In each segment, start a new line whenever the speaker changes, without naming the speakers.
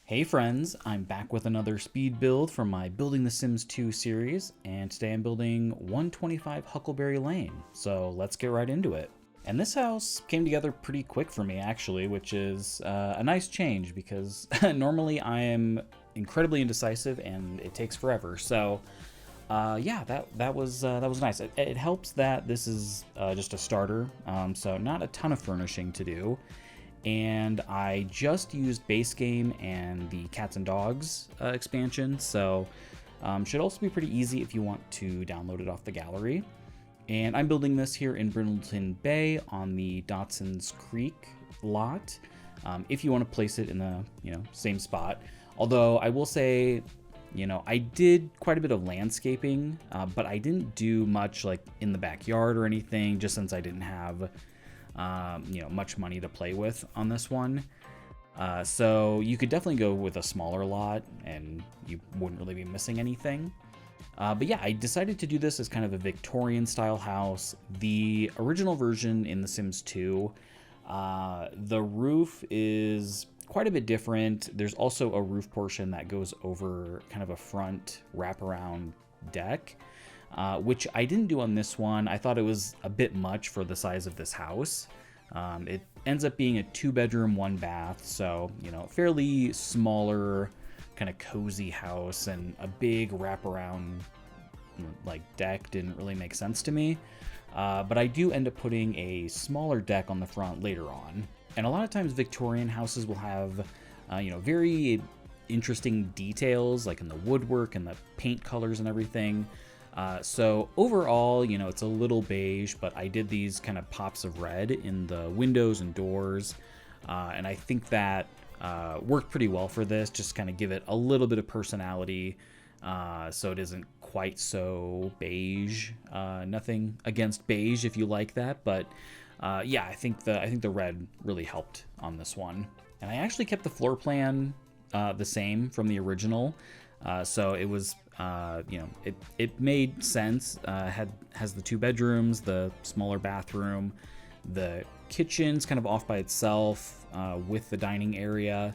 Hey friends, I'm back with another speed build from my Building the Sims 2 series, and today I'm building 125 Huckleberry Lane, so let's get right into it. And this house came together pretty quick for me actually, which is a nice change because normally I am incredibly indecisive and it takes forever. So yeah, that was nice. It helps that this is just a starter, so not a ton of furnishing to do. And I just used base game and the cats and dogs expansion, so should also be pretty easy if you want to download it off the gallery. And I'm building this here in Brindleton Bay on the Dotson's Creek lot. If you want to place it in the same spot, although I will say, I did quite a bit of landscaping, but I didn't do much like in the backyard or anything, just since I didn't have much money to play with on this one. So you could definitely go with a smaller lot and you wouldn't really be missing anything. But yeah, I decided to do this as kind of a Victorian style house. The original version in The Sims 2, the roof is quite a bit different. There's also a roof portion that goes over kind of a front wraparound deck. Which I didn't do on this one. I thought it was a bit much for the size of this house. It ends up being a 2-bedroom, 1-bath, so fairly smaller, kind of cozy house, and a big wraparound like deck didn't really make sense to me. But I do end up putting a smaller deck on the front later on. And a lot of times Victorian houses will have very interesting details like in the woodwork and the paint colors and everything. So overall, it's a little beige, but I did these kind of pops of red in the windows and doors. And I think that worked pretty well for this, just kind of give it a little bit of personality. So it isn't quite so beige. Nothing against beige if you like that, but yeah, I think the red really helped on this one. And I actually kept the floor plan the same from the original. So it was, it made sense. Has the 2 bedrooms, the smaller bathroom, the kitchen's kind of off by itself with the dining area,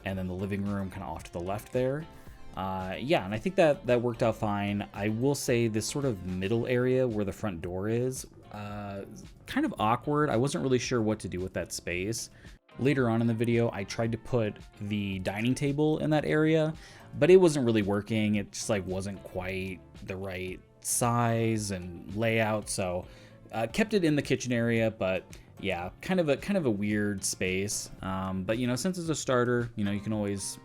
and then the living room kind of off to the left there. Yeah, and I think that worked out fine. I will say this sort of middle area where the front door is kind of awkward. I wasn't really sure what to do with that space. Later on in the video, I tried to put the dining table in that area, but it wasn't really working. It just wasn't quite the right size and layout, so kept it in the kitchen area. But yeah, kind of a weird space. But since it's a starter, you can always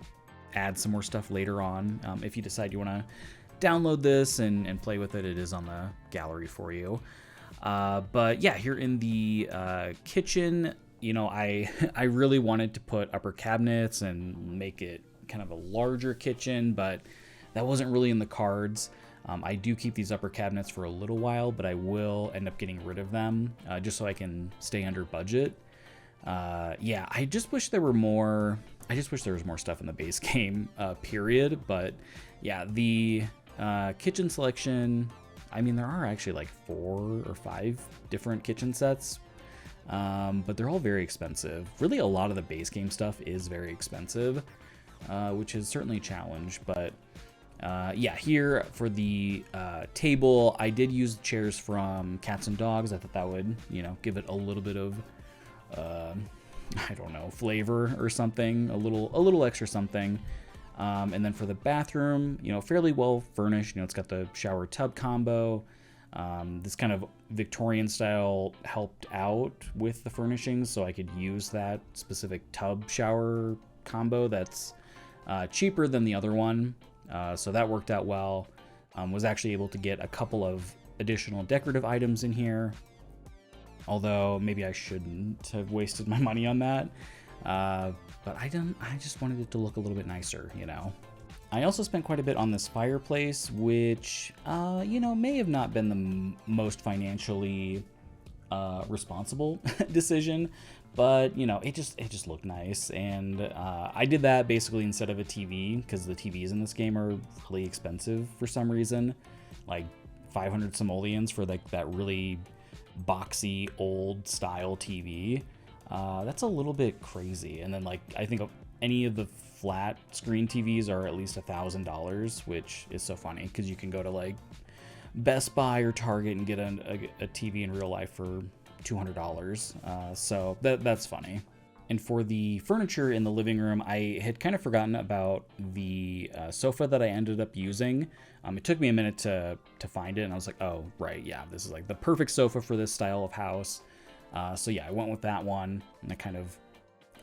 add some more stuff later on. If you decide you want to download this and play with it, it is on the gallery for you. But yeah, here in the kitchen, I really wanted to put upper cabinets and make it kind of a larger kitchen, but that wasn't really in the cards. I do keep these upper cabinets for a little while, but I will end up getting rid of them just so I can stay under budget. Yeah, I just wish there was more stuff in the base game, period. But yeah, the kitchen selection, I mean, there are actually like 4 or 5 different kitchen sets. But they're all very expensive. Really, a lot of the base game stuff is very expensive, which is certainly a challenge. But yeah, here for the table, I did use chairs from Cats and Dogs. I thought that would, give it a little bit of, I don't know, flavor or something, a little extra something. And then for the bathroom, fairly well furnished. It's got the shower tub combo. This kind of Victorian style helped out with the furnishings, so I could use that specific tub shower combo that's cheaper than the other one. So that worked out well. Was actually able to get a couple of additional decorative items in here, although maybe I shouldn't have wasted my money on that. But I just wanted it to look a little bit nicer, I also spent quite a bit on this fireplace, which, may have not been the most financially responsible decision, but, it just looked nice. And I did that basically instead of a TV, because the TVs in this game are really expensive for some reason, like 500 simoleons for that really boxy old style TV. That's a little bit crazy. And then I think any of the flat screen TVs are at least $1,000, which is so funny because you can go to like Best Buy or Target and get a TV in real life for $200. So that's funny. And for the furniture in the living room, I had kind of forgotten about the sofa that I ended up using. It took me a minute to find it, and I was like, oh, right, yeah, this is like the perfect sofa for this style of house. So yeah, I went with that one, and a kind of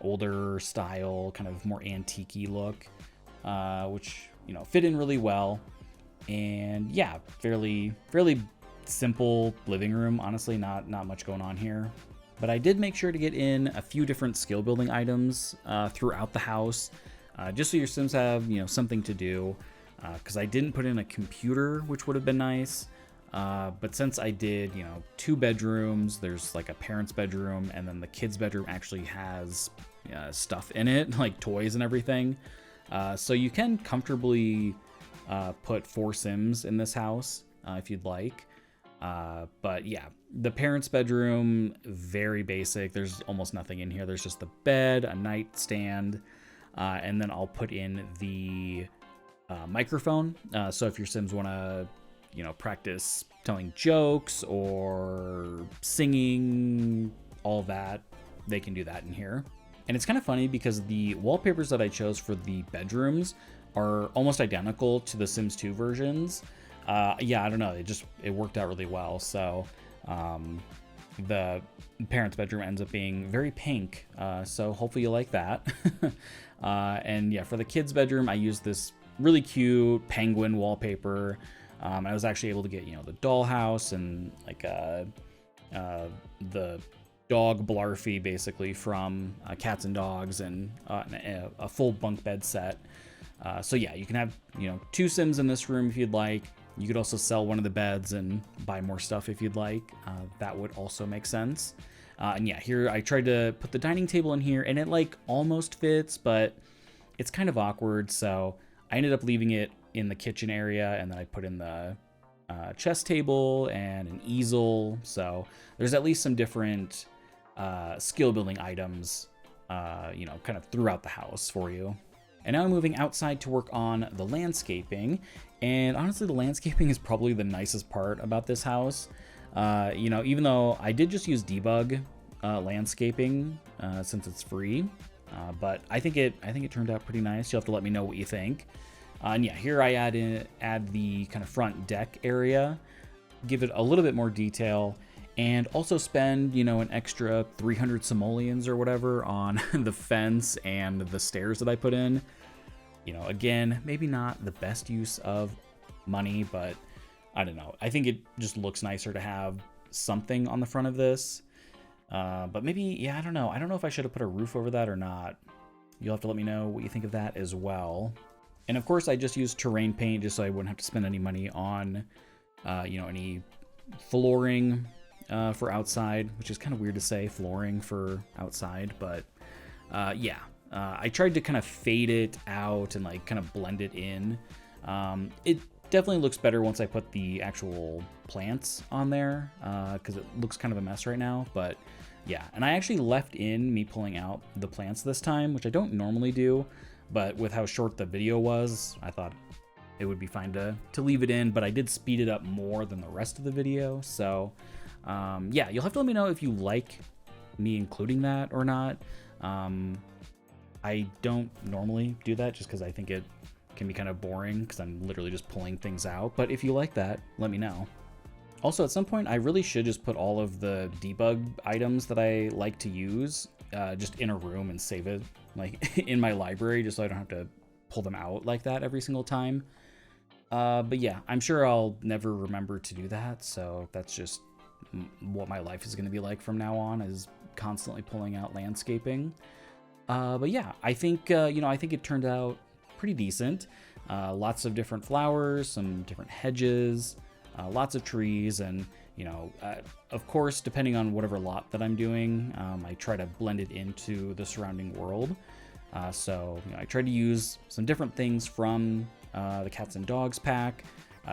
older style, kind of more antique-y look, which, you know, fit in really well. And yeah, fairly simple living room, honestly, not much going on here. But I did make sure to get in a few different skill building items throughout the house, just so your Sims have, you know, something to do. Because I didn't put in a computer, which would have been nice. But since I did, you know, 2 bedrooms, there's like a parent's bedroom, and then the kid's bedroom actually has stuff in it, like toys and everything. So you can comfortably put 4 Sims in this house if you'd like. But yeah, the parents' bedroom, very basic. There's almost nothing in here. There's just the bed, a nightstand, and then I'll put in the microphone. So if your Sims want to, you know, practice telling jokes or singing, all that, they can do that in here. And it's kind of funny because the wallpapers that I chose for the bedrooms are almost identical to the Sims 2 versions. Yeah, I don't know. It worked out really well. So the parents' bedroom ends up being very pink. So hopefully you like that. And yeah, for the kids' bedroom, I used this really cute penguin wallpaper. I was actually able to get, you know, the dollhouse and like the dog Blarfy basically from Cats and Dogs, and a full bunk bed set. So yeah, you can have, you know, 2 Sims in this room if you'd like. You could also sell one of the beds and buy more stuff if you'd like. That would also make sense. And yeah, here I tried to put the dining table in here, and it like almost fits, but it's kind of awkward. So I ended up leaving it in the kitchen area, and then I put in the chess table and an easel. So there's at least some different skill building items, you know, kind of throughout the house for you. And now I'm moving outside to work on the landscaping. And honestly, the landscaping is probably the nicest part about this house. You know, even though I did just use debug landscaping since it's free, but I think it turned out pretty nice. You'll have to let me know what you think. And yeah, here I add the kind of front deck area, give it a little bit more detail, and also spend, you know, an extra 300 simoleons or whatever on the fence and the stairs that I put in. You know, again, maybe not the best use of money, but I don't know. I think it just looks nicer to have something on the front of this. But maybe, yeah, I don't know. I don't know if I should have put a roof over that or not. You'll have to let me know what you think of that as well. And of course, I just used terrain paint just so I wouldn't have to spend any money on, you know, any flooring for outside, which is kind of weird to say, flooring for outside, but yeah. I tried to kind of fade it out and like kind of blend it in. It definitely looks better once I put the actual plants on there, because it looks kind of a mess right now, but yeah. And I actually left in me pulling out the plants this time, which I don't normally do, but with how short the video was, I thought it would be fine to leave it in, but I did speed it up more than the rest of the video. So yeah, you'll have to let me know if you like me including that or not. I don't normally do that just because I think it can be kind of boring because I'm literally just pulling things out. But if you like that, let me know. Also, at some point, I really should just put all of the debug items that I like to use just in a room and save it like in my library, just so I don't have to pull them out like that every single time. But yeah, I'm sure I'll never remember to do that. So that's just what my life is going to be like from now on, is constantly pulling out landscaping. But yeah, I think, you know, I think it turned out pretty decent. Lots of different flowers, some different hedges, lots of trees, and, you know, of course, depending on whatever lot that I'm doing, I try to blend it into the surrounding world. So, you know, I tried to use some different things from the Cats and Dogs pack,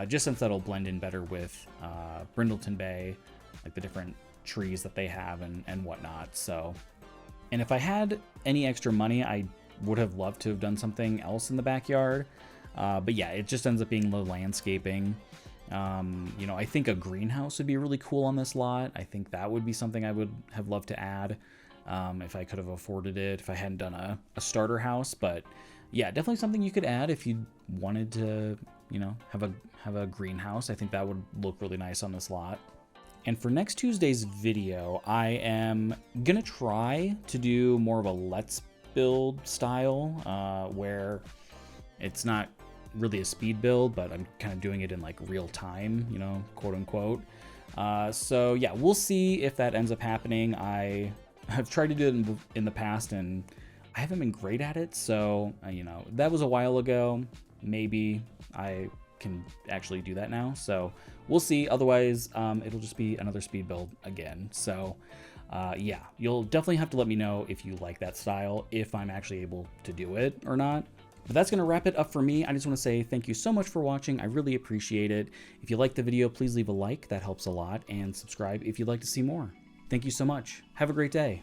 just since that'll blend in better with Brindleton Bay, like the different trees that they have and whatnot. So, and if I had any extra money, I would have loved to have done something else in the backyard. But yeah, it just ends up being the landscaping. You know, I think a greenhouse would be really cool on this lot. I think that would be something I would have loved to add if I could have afforded it, if I hadn't done a starter house. But yeah, definitely something you could add if you wanted to, you know, have a greenhouse. I think that would look really nice on this lot. And for next Tuesday's video, I am gonna try to do more of a let's build style, where it's not really a speed build, but I'm kind of doing it in like real time, you know, quote unquote. So yeah, we'll see if that ends up happening. I have tried to do it in the past and I haven't been great at it. So, you know, that was a while ago. Maybe I can actually do that now. So we'll see. Otherwise, it'll just be another speed build again. So yeah, you'll definitely have to let me know if you like that style, if I'm actually able to do it or not. But that's going to wrap it up for me. I just want to say thank you so much for watching. I really appreciate it. If you liked the video, please leave a like. That helps a lot. And subscribe if you'd like to see more. Thank you so much. Have a great day.